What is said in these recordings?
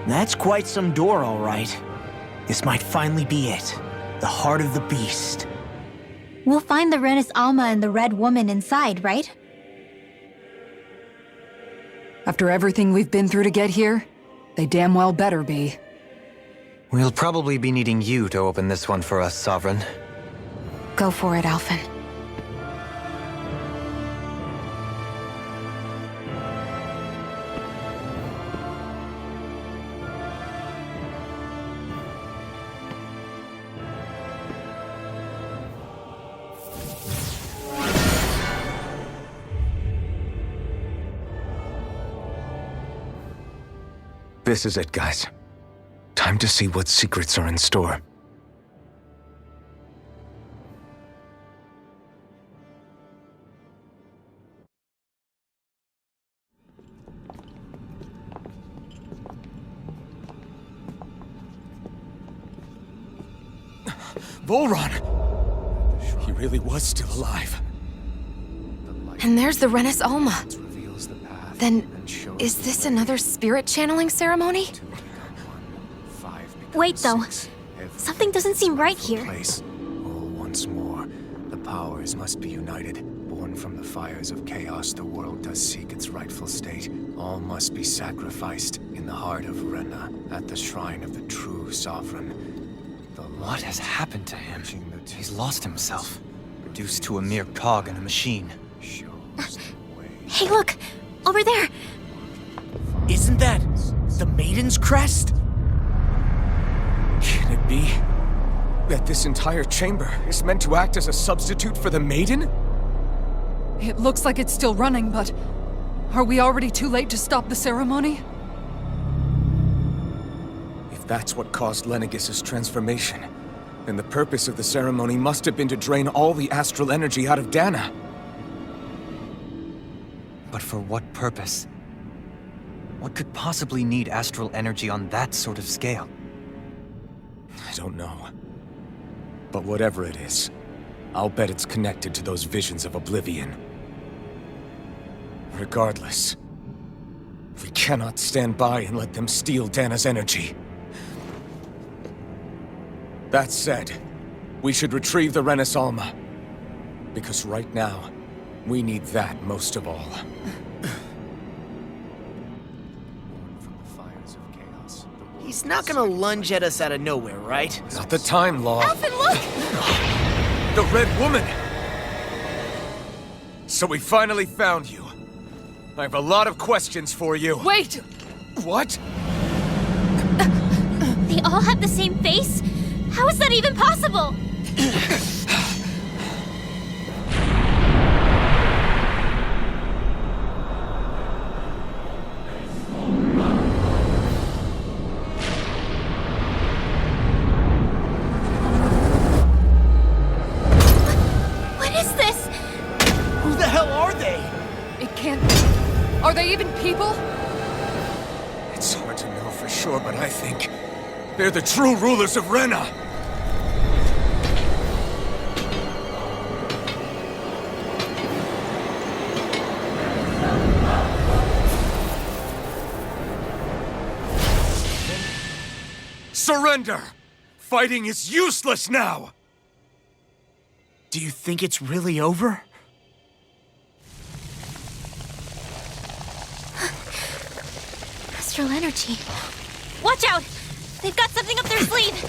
That's quite some door, all right. This might finally be it. The heart of the beast. We'll find the Rena's Alma and the Red Woman inside, right? After everything we've been through to get here, they damn well better be. We'll probably be needing you to open this one for us, Sovereign. Go for it, Alphen. This is it, guys. Time to see what secrets are in store. Volron! He really was still alive. And there's the Rena's Alma. Then, is this another spirit channeling ceremony? Wait, though. Something doesn't seem right here. All once more. The powers must be united. Born from the fires of chaos, the world does seek its rightful state. All must be sacrificed in the heart of Rena, at the shrine of the true sovereign. What has happened to him? He's lost himself. Reduced to a mere cog in a machine. Hey, look! Over there! Isn't that the Maiden's crest? Can it be that this entire chamber is meant to act as a substitute for the Maiden? It looks like it's still running, but... are we already too late to stop the ceremony? If that's what caused Lengis' transformation, then the purpose of the ceremony must have been to drain all the astral energy out of Dana. But for what purpose? What could possibly need astral energy on that sort of scale? I don't know. But whatever it is, I'll bet it's connected to those visions of oblivion. Regardless, we cannot stand by and let them steal Dana's energy. That said, we should retrieve the Rena's Alma. Because right now, we need that most of all. He's not gonna lunge at us out of nowhere, right? Not the time, Law. Alphen, look! The Red Woman! So we finally found you. I have a lot of questions for you. Wait! What? They all have the same face? How is that even possible? What is this? Who the hell are they? It can't... are they even people? It's hard to know for sure, but I think they're the true rulers of Rena. Surrender! Fighting is useless now! Do you think it's really over? Astral energy. Watch out! They've got something up their sleeve!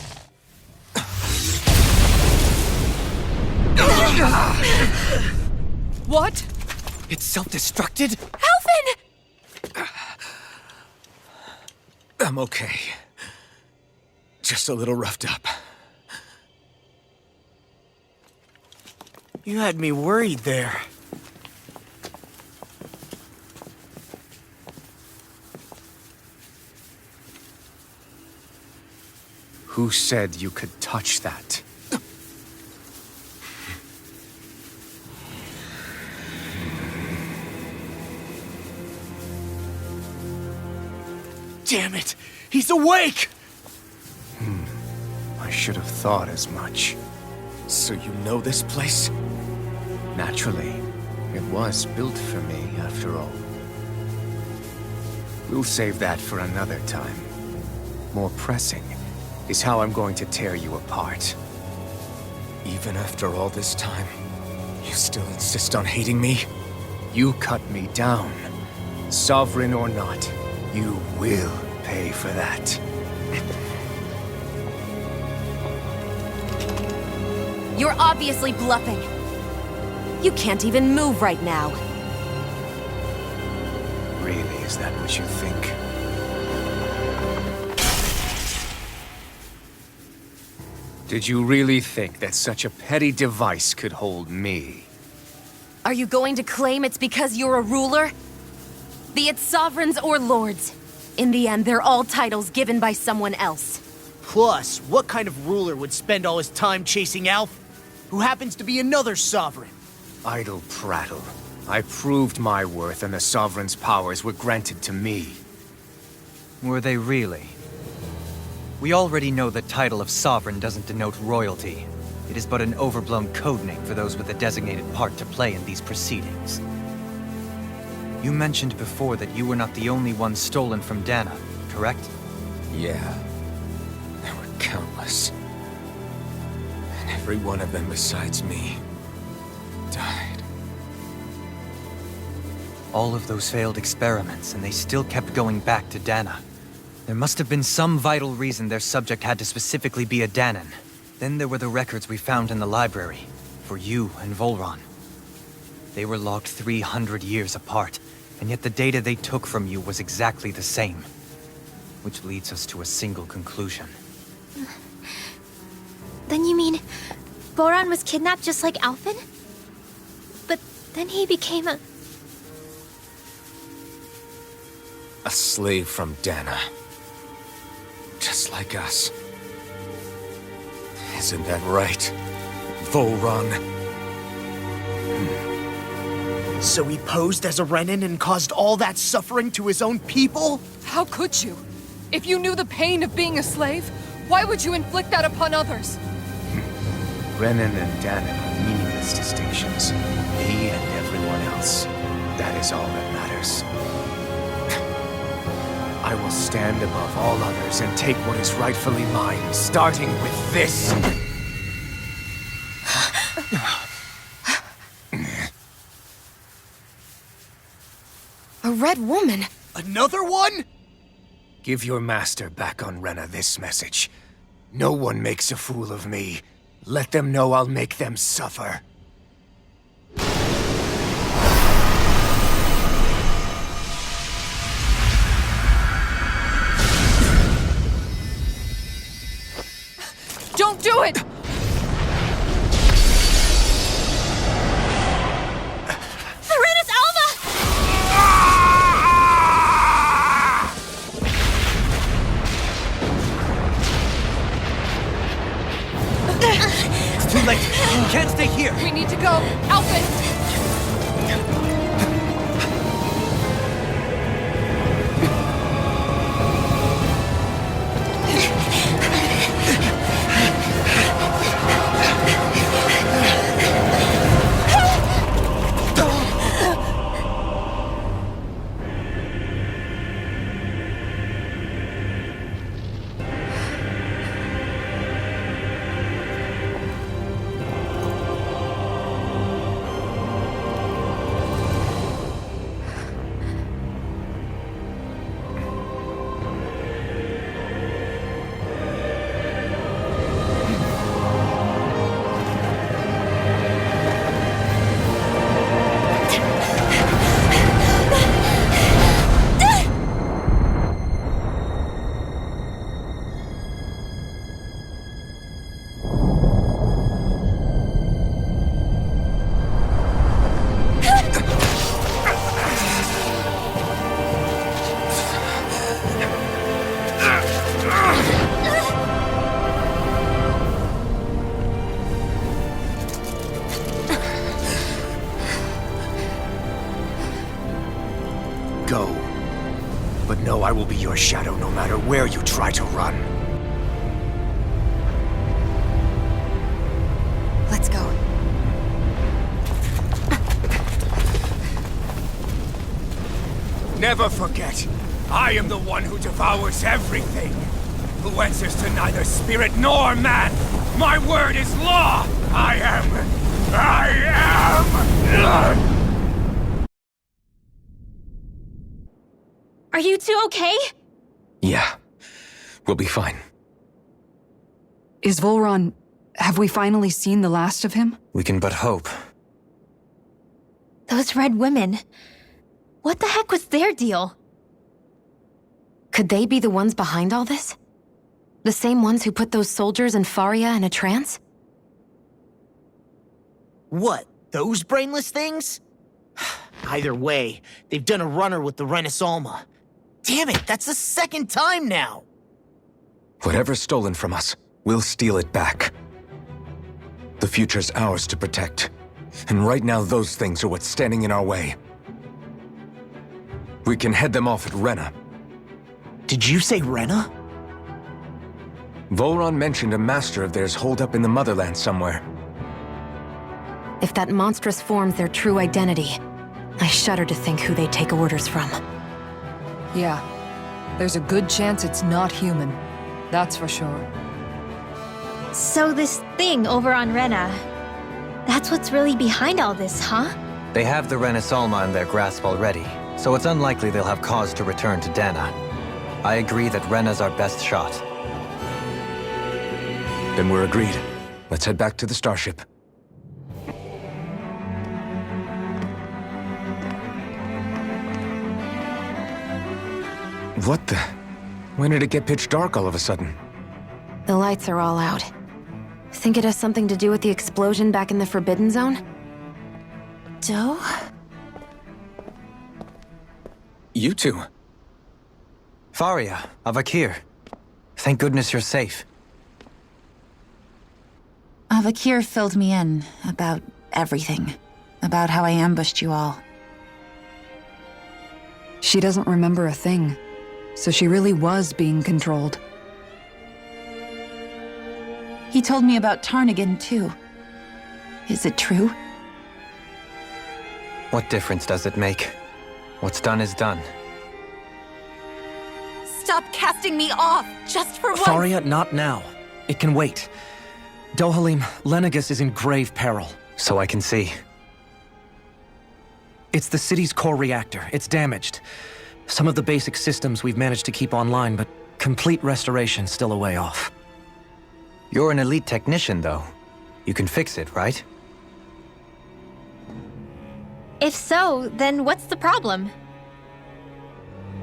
What? It's self-destructed? Alphen! I'm okay. Just a little roughed up. You had me worried there. Who said you could touch that? Damn it! He's awake! I should have thought as much. So you know this place? Naturally, it was built for me, after all. We'll save that for another time. more pressing, is how I'm going to tear you apart. Even after all this time, you still insist on hating me? You cut me down. Sovereign or not, you will pay for that. You're obviously bluffing. You can't even move right now. Really, is that what you think? Did you really think that such a petty device could hold me? Are you going to claim it's because you're a ruler? Be it sovereigns or lords. In the end, they're all titles given by someone else. Plus, what kind of ruler would spend all his time chasing Alf, who happens to be another sovereign? Idle prattle. I proved my worth and the Sovereign's powers were granted to me. Were they really? We already know the title of Sovereign doesn't denote royalty. It is but an overblown codename for those with a designated part to play in these proceedings. You mentioned before that you were not the only one stolen from Dana, correct? Yeah. There were countless. And every one of them besides me died. All of those failed experiments, and they still kept going back to Dana. There must have been some vital reason their subject had to specifically be a Danan. Then there were the records we found in the library, for you and Volron. They were logged 300 years apart, and yet the data they took from you was exactly the same. Which leads us to a single conclusion. Then you mean Boron was kidnapped just like Alphen? But then he became a slave from Dana. Just like us. Isn't that right, Volron? So he posed as a Renan and caused all that suffering to his own people? How could you? If you knew the pain of being a slave, why would you inflict that upon others? Renan and Danan are meaningless distinctions. Me and everyone else. That is all that matters. I will stand above all others and take what is rightfully mine, starting with this. A red woman? Another one? Give your master back on Rena this message. No one makes a fool of me. Let them know I'll make them suffer. Don't do it! Serenus Alva! It's too late! You can't stay here! We need to go! Alphen! Go. But know I will be your shadow no matter where you try to run. Let's go. Never forget, I am the one who devours everything. who answers to neither spirit nor man. My word is law! I am... Are you two okay? Yeah. We'll be fine. Is Volron... Have we finally seen the last of him? We can but hope. Those red women. What the heck was their deal? Could they be the ones behind all this? The same ones who put those soldiers and Faria in a trance? What, those brainless things? Either way, they've done a runner with the Renasalma. Damn it, that's the second time now! Whatever's stolen from us, we'll steal it back. The future's ours to protect. And right now those things are what's standing in our way. We can head them off at Rena. Did you say Rena? Volron mentioned a master of theirs holed up in the motherland somewhere. If that monstrous form's their true identity, I shudder to think who they take orders from. Yeah. There's a good chance it's not human. That's for sure. So this thing over on Rena, that's what's really behind all this, huh? They have the Renasalma in their grasp already, so it's unlikely they'll have cause to return to Dana. I agree that Rena's our best shot. Then we're agreed. Let's head back to the starship. What the? When did it get pitch dark all of a sudden? The lights are all out. Think it has something to do with the explosion back in the Forbidden Zone? Doe? You two. Faria, Avakir. Thank goodness you're safe. Avakir filled me in about everything. About how I ambushed you all. She doesn't remember a thing. So she really was being controlled. He told me about Tarnigan, too. Is it true? What difference does it make? What's done is done. Stop casting me off, just for once! Faria, not now. It can wait. Dohalim, Lengis is in grave peril. So I can see. It's the city's core reactor. It's damaged. Some of the basic systems we've managed to keep online, but complete restoration's still a way off. You're an elite technician, though. You can fix it, right? If so, then what's the problem?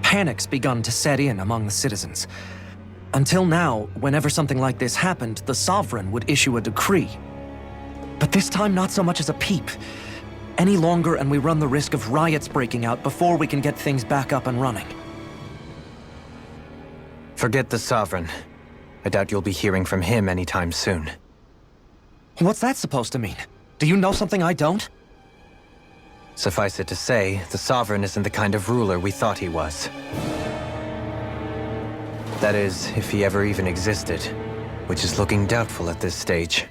Panic's begun to set in among the citizens. Until now, whenever something like this happened, the Sovereign would issue a decree. But this time, not so much as a peep. Any longer and we run the risk of riots breaking out before we can get things back up and running. Forget the Sovereign. I doubt you'll be hearing from him anytime soon. What's that supposed to mean? Do you know something I don't? Suffice it to say, the Sovereign isn't the kind of ruler we thought he was. That is, if he ever even existed, which is looking doubtful at this stage.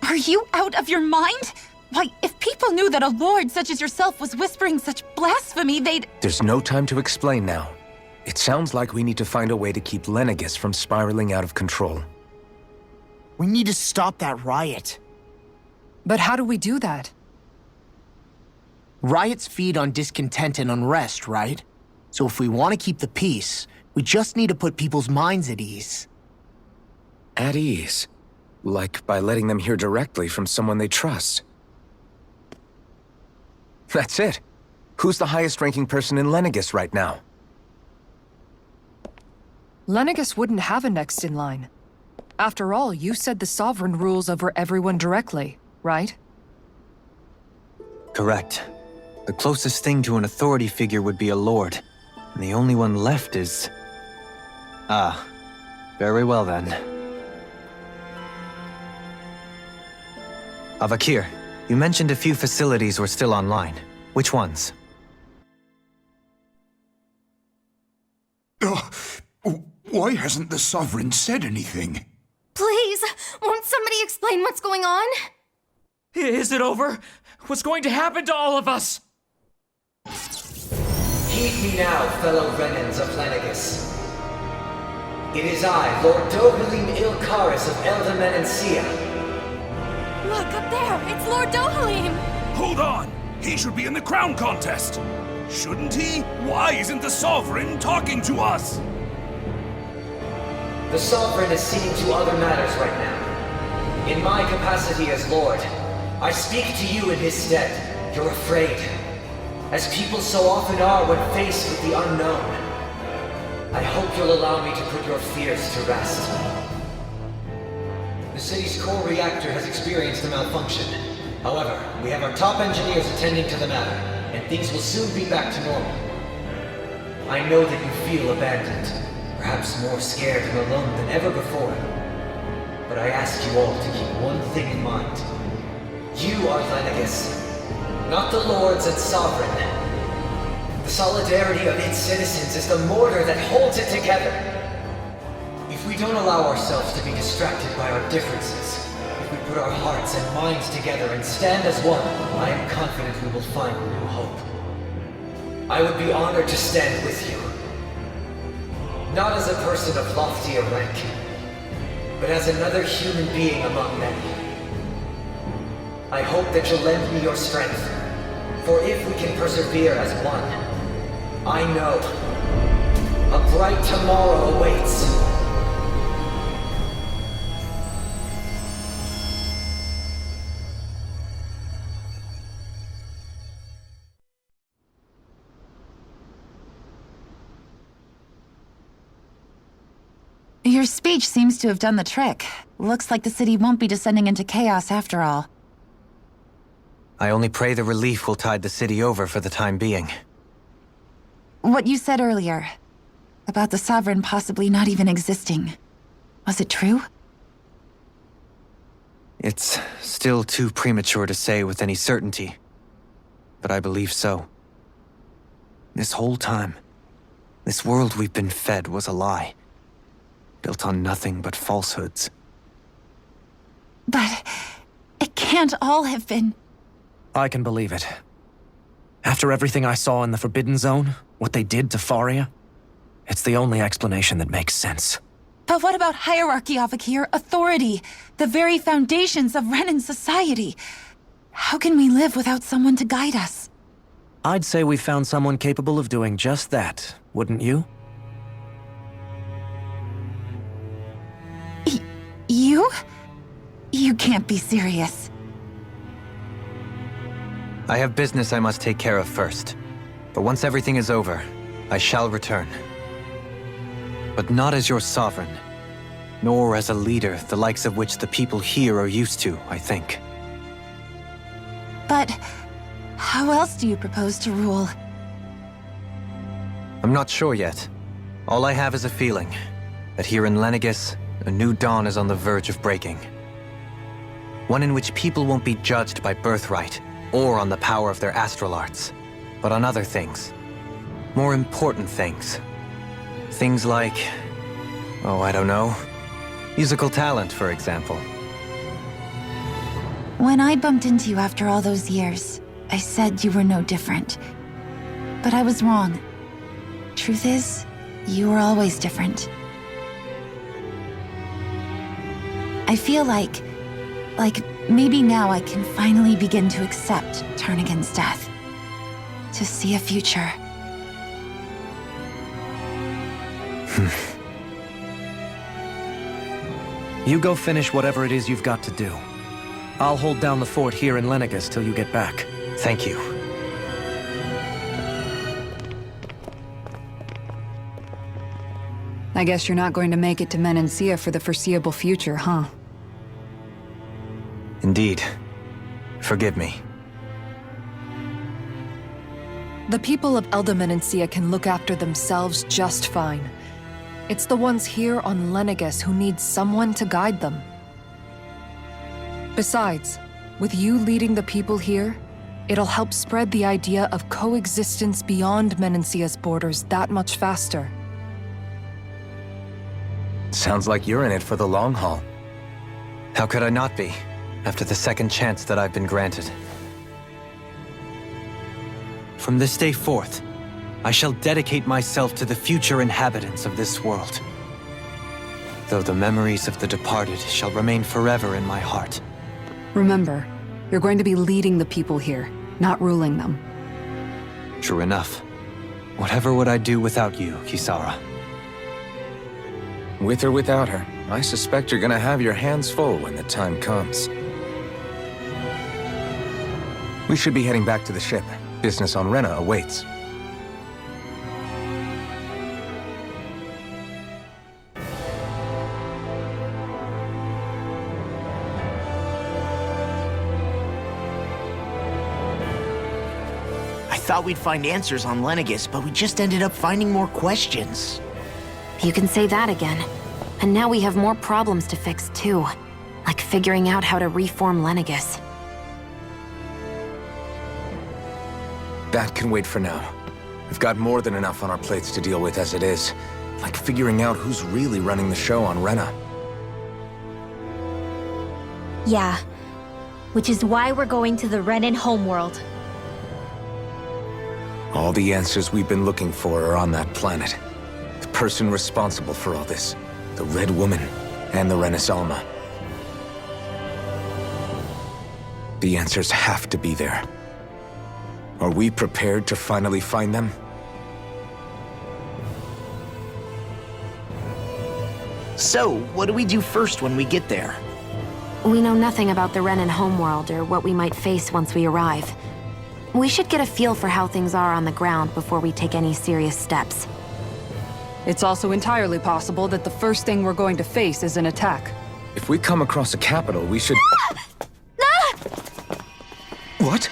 Are you out of your mind? Why, if people knew that a lord such as yourself was whispering such blasphemy, they'd... There's no time to explain now. It sounds like we need to find a way to keep Lengis from spiraling out of control. We need to stop that riot. But how do we do that? Riots feed on discontent and unrest, right? So if we want to keep the peace, we just need to put people's minds at ease. At ease? Like by letting them hear directly from someone they trust. That's it. Who's the highest-ranking person in Lengis right now? Lengis wouldn't have a next in line. After all, you said the Sovereign rules over everyone directly, right? Correct. The closest thing to an authority figure would be a lord. And the only one left is... Ah. Very well then. Avakir, you mentioned a few facilities were still online. Which ones? Why hasn't the Sovereign said anything? Please, won't somebody explain what's going on? Is it over? What's going to happen to all of us? Heed me now, fellow Renans of Lengis. It is I, Lord Dohalim Ilkaris of Eldamen and Sia. Look, up there! It's Lord Dohalim! Hold on! He should be in the crown contest! Shouldn't he? Why isn't the Sovereign talking to us? The Sovereign is seeing to other matters right now. In my capacity as Lord, I speak to you in his stead. You're afraid, as people so often are when faced with the unknown. I hope you'll allow me to put your fears to rest. The city's core reactor has experienced a malfunction. However, we have our top engineers attending to the matter, and things will soon be back to normal. I know that you feel abandoned, perhaps more scared and alone than ever before. But I ask you all to keep one thing in mind. You are Lengis, not the Lords and Sovereign. The solidarity of its citizens is the mortar that holds it together. If we don't allow ourselves to be distracted by our differences, if we put our hearts and minds together and stand as one, I am confident we will find new hope. I would be honored to stand with you. Not as a person of loftier rank, but as another human being among many. I hope that you'll lend me your strength, for if we can persevere as one, I know a bright tomorrow awaits. Your speech seems to have done the trick. Looks like the city won't be descending into chaos after all. I only pray the relief will tide the city over for the time being. What you said earlier, about the Sovereign possibly not even existing, was it true? It's still too premature to say with any certainty, but I believe so. This whole time, this world we've been fed was a lie, built on nothing but falsehoods. But it can't all have been... I can believe it. After everything I saw in the Forbidden Zone, what they did to Faria, it's the only explanation that makes sense. But what about hierarchy, Avakir? Authority? The very foundations of Renan society? How can we live without someone to guide us? I'd say we found someone capable of doing just that, wouldn't you? You? You can't be serious. I have business I must take care of first. But once everything is over, I shall return. But not as your sovereign, nor as a leader the likes of which the people here are used to, I think. But how else do you propose to rule? I'm not sure yet. All I have is a feeling that here in Lengis, a new dawn is on the verge of breaking. One in which people won't be judged by birthright, or on the power of their astral arts, but on other things. More important things. Things like, oh, I don't know, musical talent, for example. When I bumped into you after all those years, I said you were no different. But I was wrong. Truth is, you were always different. I feel like maybe now I can finally begin to accept Tarnigan's death. To see a future. You go finish whatever it is you've got to do. I'll hold down the fort here in Lengis till you get back. Thank you. I guess you're not going to make it to Menancia for the foreseeable future, huh? Indeed. Forgive me. The people of Menancia can look after themselves just fine. It's the ones here on Lengis who need someone to guide them. Besides, with you leading the people here, it'll help spread the idea of coexistence beyond Menancia's borders that much faster. Sounds like you're in it for the long haul. How could I not be, after the second chance that I've been granted? From this day forth, I shall dedicate myself to the future inhabitants of this world. though the memories of the departed shall remain forever in my heart. Remember, you're going to be leading the people here, not ruling them. True enough. Whatever would I do without you, Kisara? With or without her, I suspect you're gonna have your hands full when the time comes. We should be heading back to the ship. Business on Rena awaits. I thought we'd find answers on Lengis, but we just ended up finding more questions. You can say that again. And now we have more problems to fix, too. Like figuring out how to reform Lengis. That can wait for now. We've got more than enough on our plates to deal with as it is. Like figuring out who's really running the show on Rena. Yeah. Which is why we're going to the Renan homeworld. All the answers we've been looking for are on that planet. The person responsible for all this. The Red Woman and the Alma. The answers have to be there. Are we prepared to finally find them? So, what do we do first when we get there? We know nothing about the Renan homeworld or what we might face once we arrive. We should get a feel for how things are on the ground before we take any serious steps. It's also entirely possible that the first thing we're going to face is an attack. If we come across a capital, we should... What?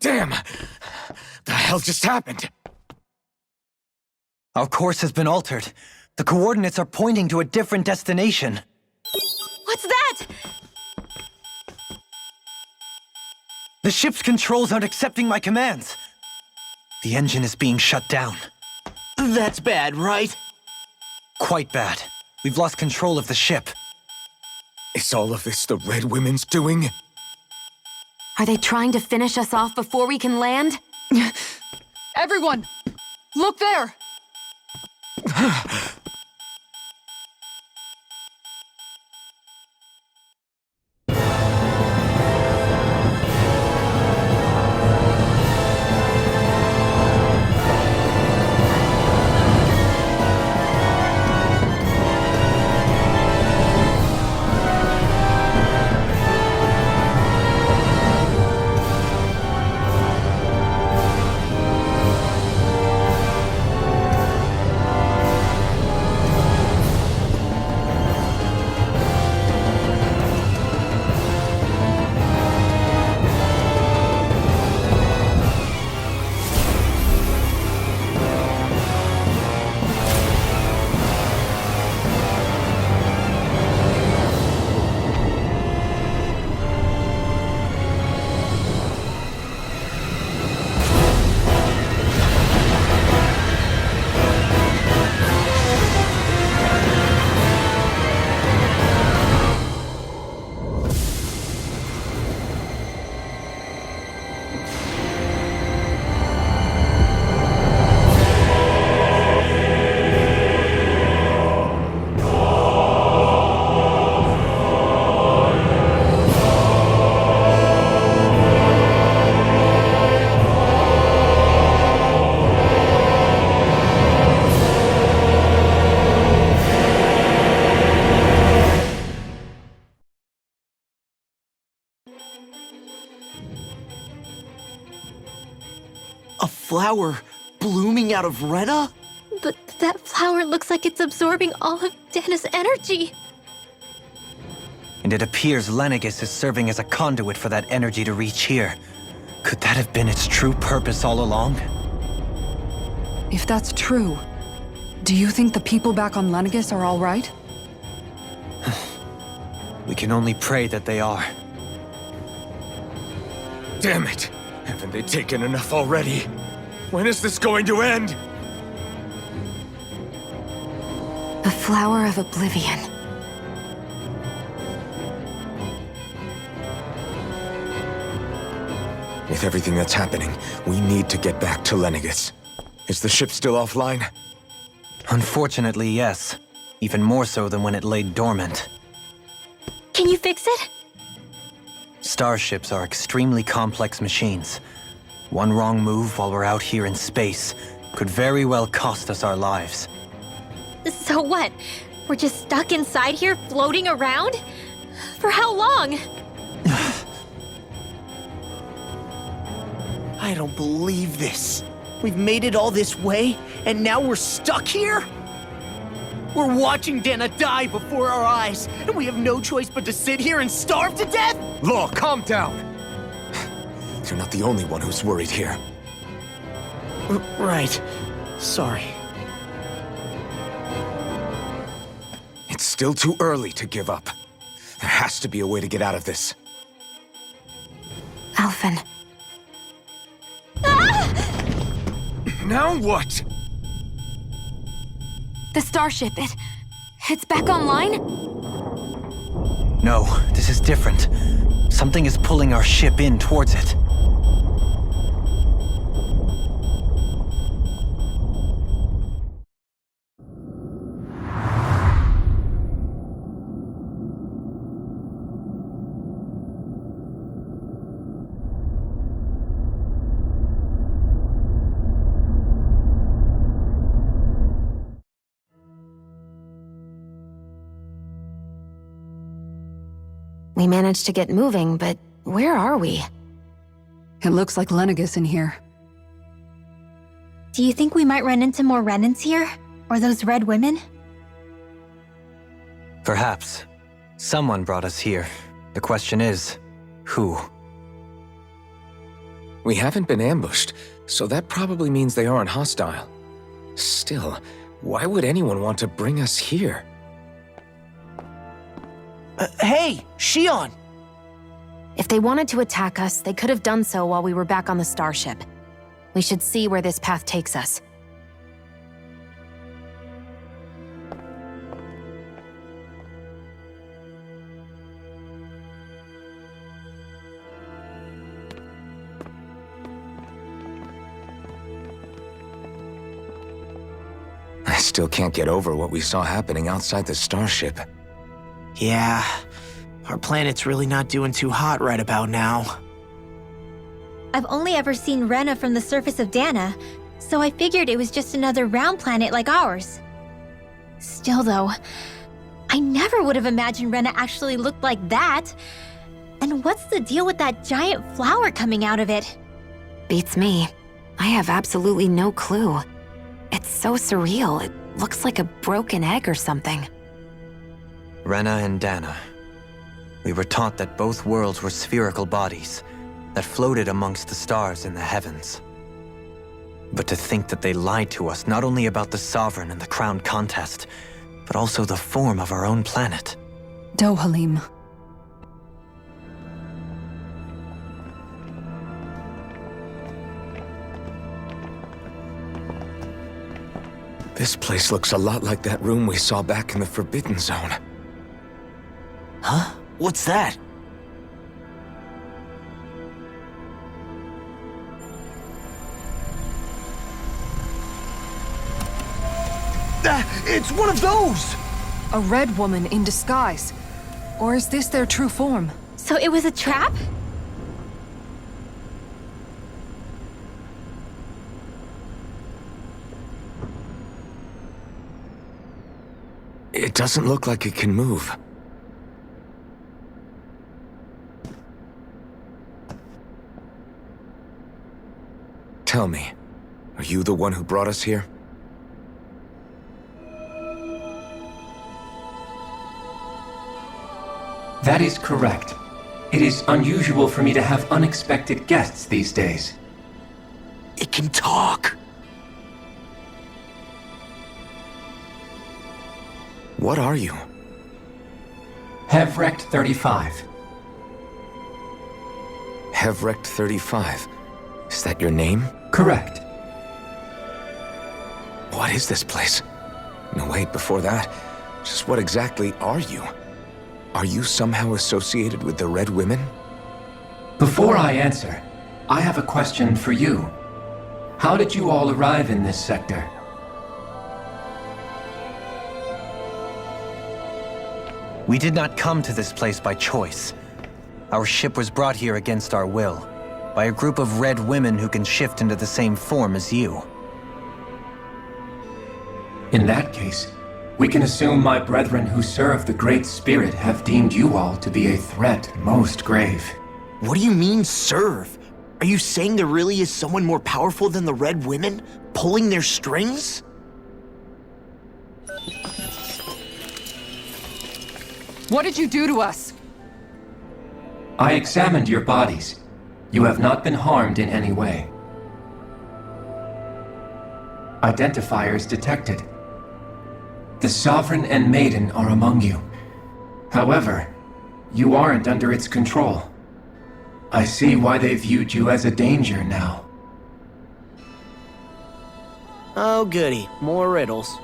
Damn! The hell just happened? Our course has been altered. The coordinates are pointing to a different destination. What's that? The ship's controls aren't accepting my commands. The engine is being shut down. That's bad, right? Quite bad. We've lost control of the ship. Is all of this the Red Women's doing? Are they trying to finish us off before we can land? Everyone! Look there! flower blooming out of Rena? But that flower looks like it's absorbing all of Dana's energy. And it appears Lengis is serving as a conduit for that energy to reach here. Could that have been its true purpose all along? If that's true, do you think the people back on Lengis are all right? We can only pray that they are. Damn it! Haven't they taken enough already? When is this going to end? The Flower of Oblivion. With everything that's happening, we need to get back to Lengis. Is the ship still offline? Unfortunately, yes. Even more so than when it lay dormant. Can you fix it? Starships are extremely complex machines. One wrong move while we're out here in space could very well cost us our lives. So what? We're just stuck inside here, floating around? For how long? I don't believe this. We've made it all this way, and now we're stuck here? We're watching Dana die before our eyes, and we have no choice but to sit here and starve to death? Law, calm down! You're not the only one who's worried here. Right. Sorry. It's still too early to give up. There has to be a way to get out of this. Alphen. Now what? The starship, it's back online? No, this is different. Something is pulling our ship in towards it. We managed to get moving, but where are we? It looks like Lengis in here. Do you think we might run into more Renans here? Or those red women? Perhaps. Someone brought us here. The question is, who? We haven't been ambushed, so that probably means they aren't hostile. Still, why would anyone want to bring us here? Hey, Shion! If they wanted to attack us, they could have done so while we were back on the starship. We should see where this path takes us. I still can't get over what we saw happening outside the starship. Yeah, our planet's really not doing too hot right about now. I've only ever seen Rena from the surface of Dana, so I figured it was just another round planet like ours. Still though, I never would have imagined Rena actually looked like that. And what's the deal with that giant flower coming out of it? Beats me. I have absolutely no clue. It's so surreal. It looks like a broken egg or something. Rena and Dana. We were taught that both worlds were spherical bodies that floated amongst the stars in the heavens. But to think that they lied to us not only about the Sovereign and the Crown contest, but also the form of our own planet. Dohalim. This place looks a lot like that room we saw back in the Forbidden Zone. Huh? What's that? It's one of those! A red woman in disguise. Or is this their true form? So it was a trap? It doesn't look like it can move. Tell me, Are you the one who brought us here? That is correct. It is unusual for me to have unexpected guests these days. It can talk. What are you? Hevrect 35. Hevrect 35. Is that your name? Correct. What is this place? No, wait, before that, just what exactly are you? Are you somehow associated with the Red Women? Before I answer, I have a question for you. How did you all arrive in this sector? We did not come to this place by choice. Our ship was brought here against our will, by a group of Red Women who can shift into the same form as you. In that case, we can assume my brethren who serve the Great Spirit have deemed you all to be a threat most grave. What do you mean, serve? Are you saying there really is someone more powerful than the Red Women, pulling their strings? What did you do to us? I examined your bodies. You have not been harmed in any way. Identifiers detected. The Sovereign and Maiden are among you. However, you aren't under its control. I see why they viewed you as a danger now. Oh goody, more riddles.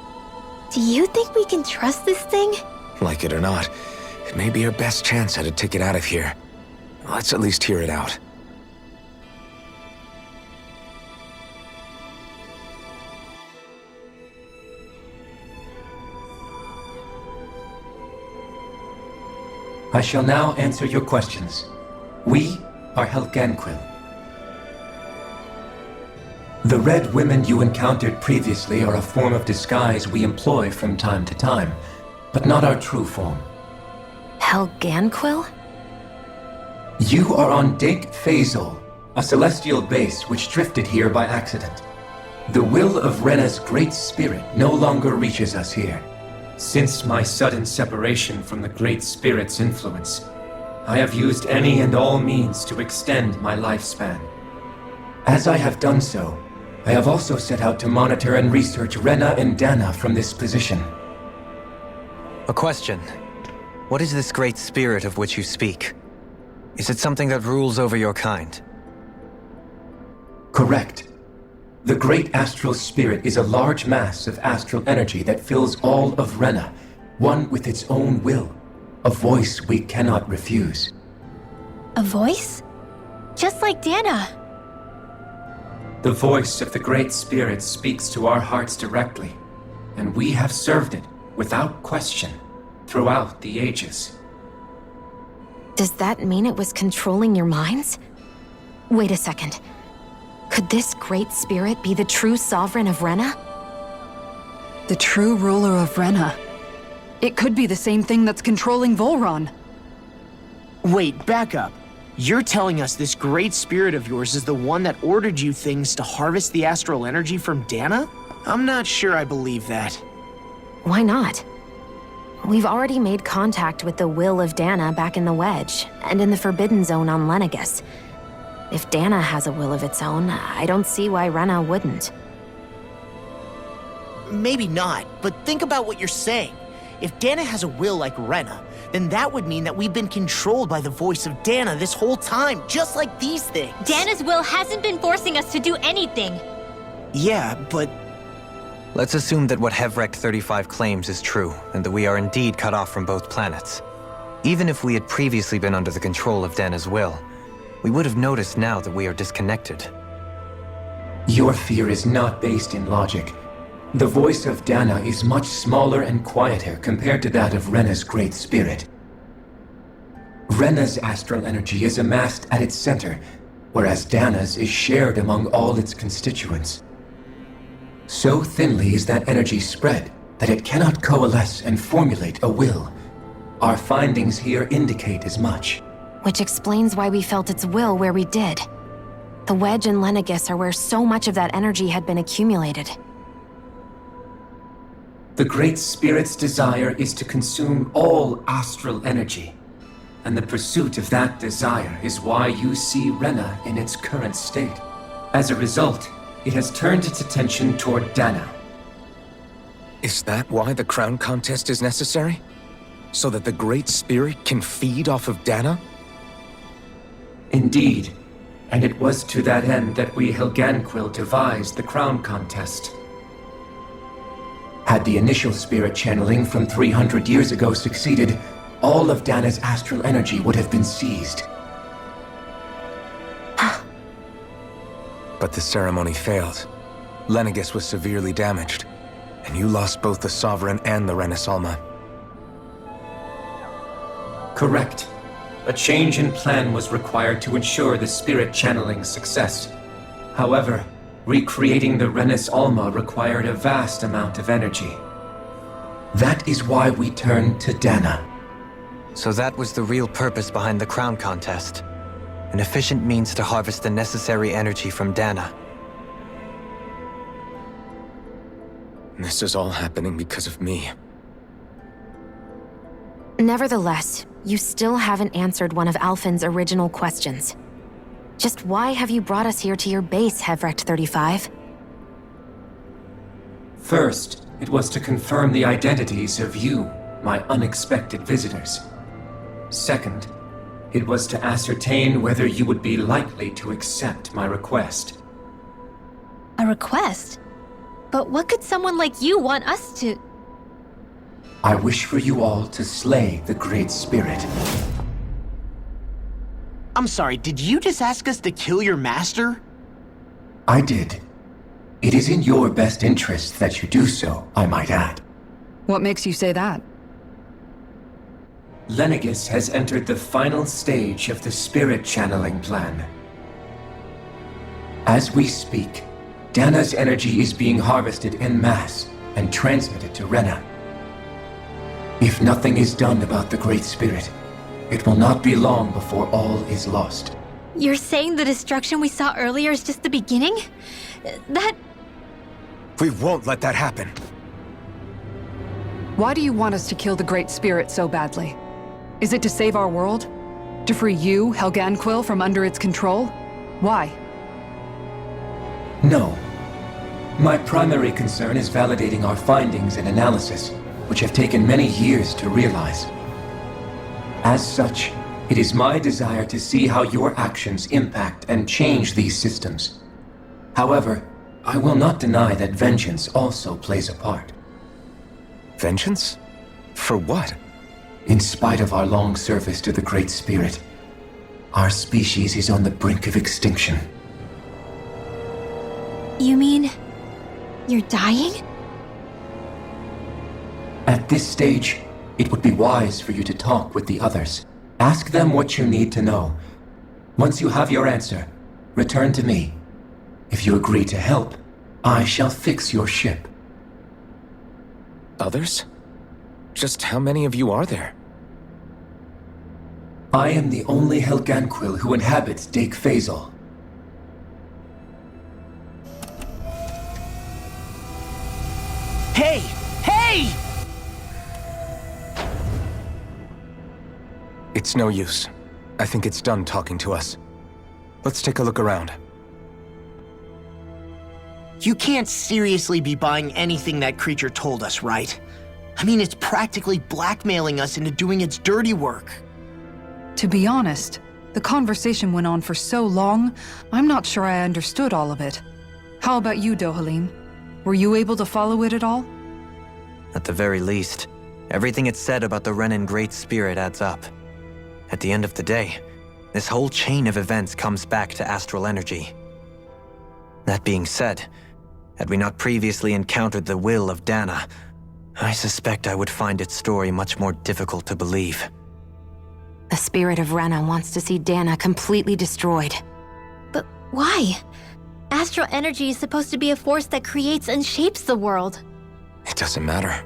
Do you think we can trust this thing? Like it or not, it may be our best chance at a ticket out of here. Let's at least hear it out. I shall now answer your questions. We are Helganquil. The Red Women you encountered previously are a form of disguise we employ from time to time, but not our true form. Helganquil? You are on Daeq Faezol, a celestial base which drifted here by accident. The will of Rena's great spirit no longer reaches us here. Since my sudden separation from the Great Spirit's influence, I have used any and all means to extend my lifespan. As I have done so, I have also set out to monitor and research Rena and Dana from this position. A question. What is this Great Spirit of which you speak? Is it something that rules over your kind? Correct. The Great Astral Spirit is a large mass of astral energy that fills all of Rena, one with its own will, a voice we cannot refuse. A voice? Just like Dana. The voice of the Great Spirit speaks to our hearts directly, and we have served it, without question, throughout the ages. Does that mean it was controlling your minds? Wait a second. Could this Great Spirit be the true Sovereign of Rena? The true ruler of Rena. It could be the same thing that's controlling Volron. Wait, back up. You're telling us this Great Spirit of yours is the one that ordered you things to harvest the astral energy from Dana? I'm not sure I believe that. Why not? We've already made contact with the will of Dana back in the Wedge, and in the Forbidden Zone on Lengis. If Dana has a will of its own, I don't see why Rena wouldn't. Maybe not, but think about what you're saying. If Dana has a will like Rena, then that would mean that we've been controlled by the voice of Dana this whole time, just like these things. Dana's will hasn't been forcing us to do anything. Yeah, but... Let's assume that what Hevrect 35 claims is true, and that we are indeed cut off from both planets. Even if we had previously been under the control of Dana's will, we would have noticed now that we are disconnected. Your fear is not based in logic. The voice of Dana is much smaller and quieter compared to that of Rena's Great Spirit. Rena's astral energy is amassed at its center, whereas Dana's is shared among all its constituents. So thinly is that energy spread that it cannot coalesce and formulate a will. Our findings here indicate as much. Which explains why we felt its will where we did. The Wedge and Lengis are where so much of that energy had been accumulated. The Great Spirit's desire is to consume all astral energy. And the pursuit of that desire is why you see Rena in its current state. As a result, it has turned its attention toward Daeq. Is that why the crown contest is necessary? So that the Great Spirit can feed off of Daeq? Indeed. And it was to that end that we Helganquil devised the crown contest. Had the initial spirit channeling from 300 years ago succeeded, all of Daeq's astral energy would have been seized. But the ceremony failed. Lengis was severely damaged, and you lost both the Sovereign and the Renasalma. Correct. A change in plan was required to ensure the spirit channeling's success. However, recreating the Renis Alma required a vast amount of energy. That is why we turned to Daeq. So that was the real purpose behind the crown contest. An efficient means to harvest the necessary energy from Daeq. This is all happening because of me. Nevertheless, you still haven't answered one of Alphen's original questions. Just why have you brought us here to your base, Hevrecht 35? First, it was to confirm the identities of you, my unexpected visitors. Second, it was to ascertain whether you would be likely to accept my request. A request? But what could someone like you want us to... I wish for you all to slay the Great Spirit. I'm sorry, did you just ask us to kill your master? I did. It is in your best interest that you do so, I might add. What makes you say that? Lengis has entered the final stage of the spirit channeling plan. As we speak, Daeq's energy is being harvested en masse and transmitted to Rena. If nothing is done about the Great Spirit, it will not be long before all is lost. You're saying the destruction we saw earlier is just the beginning? That... We won't let that happen. Why do you want us to kill the Great Spirit so badly? Is it to save our world? To free you, Helganquil, from under its control? Why? No. My primary concern is validating our findings and analysis, which have taken many years to realize. As such, it is my desire to see how your actions impact and change these systems. However, I will not deny that vengeance also plays a part. Vengeance? For what? In spite of our long service to the Great Spirit, our species is on the brink of extinction. You mean... you're dying? At this stage, it would be wise for you to talk with the others. Ask them what you need to know. Once you have your answer, return to me. If you agree to help, I shall fix your ship. Others? Just how many of you are there? I am the only Helganquil who inhabits Daeq Faezol. Hey! Hey! It's no use. I think it's done talking to us. Let's take a look around. You can't seriously be buying anything that creature told us, right? I mean, it's practically blackmailing us into doing its dirty work. To be honest, the conversation went on for so long, I'm not sure I understood all of it. How about you, Dohalim? Were you able to follow it at all? At the very least, everything it said about the Renan Great Spirit adds up. At the end of the day, this whole chain of events comes back to astral energy. That being said, had we not previously encountered the will of Daeq, I suspect I would find its story much more difficult to believe. The spirit of Rena wants to see Daeq completely destroyed. But why? Astral energy is supposed to be a force that creates and shapes the world. It doesn't matter.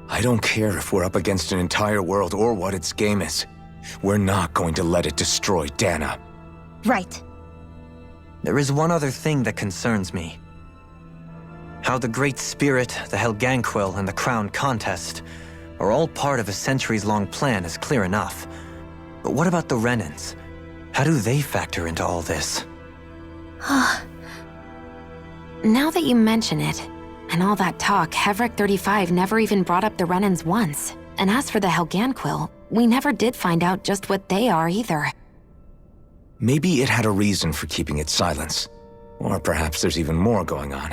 I don't care if we're up against an entire world or what its game is. We're not going to let it destroy Daeq. Right. There is one other thing that concerns me. How the Great Spirit, the Helganquil, and the Crown Contest are all part of a centuries-long plan is clear enough. But what about the Renans? How do they factor into all this? Now that you mention it, and all that talk, Hevric 35 never even brought up the Renans once. And as for the Helganquil, we never did find out just what they are either. Maybe it had a reason for keeping its silence. Or perhaps there's even more going on.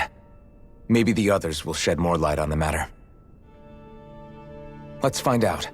Maybe the others will shed more light on the matter. Let's find out.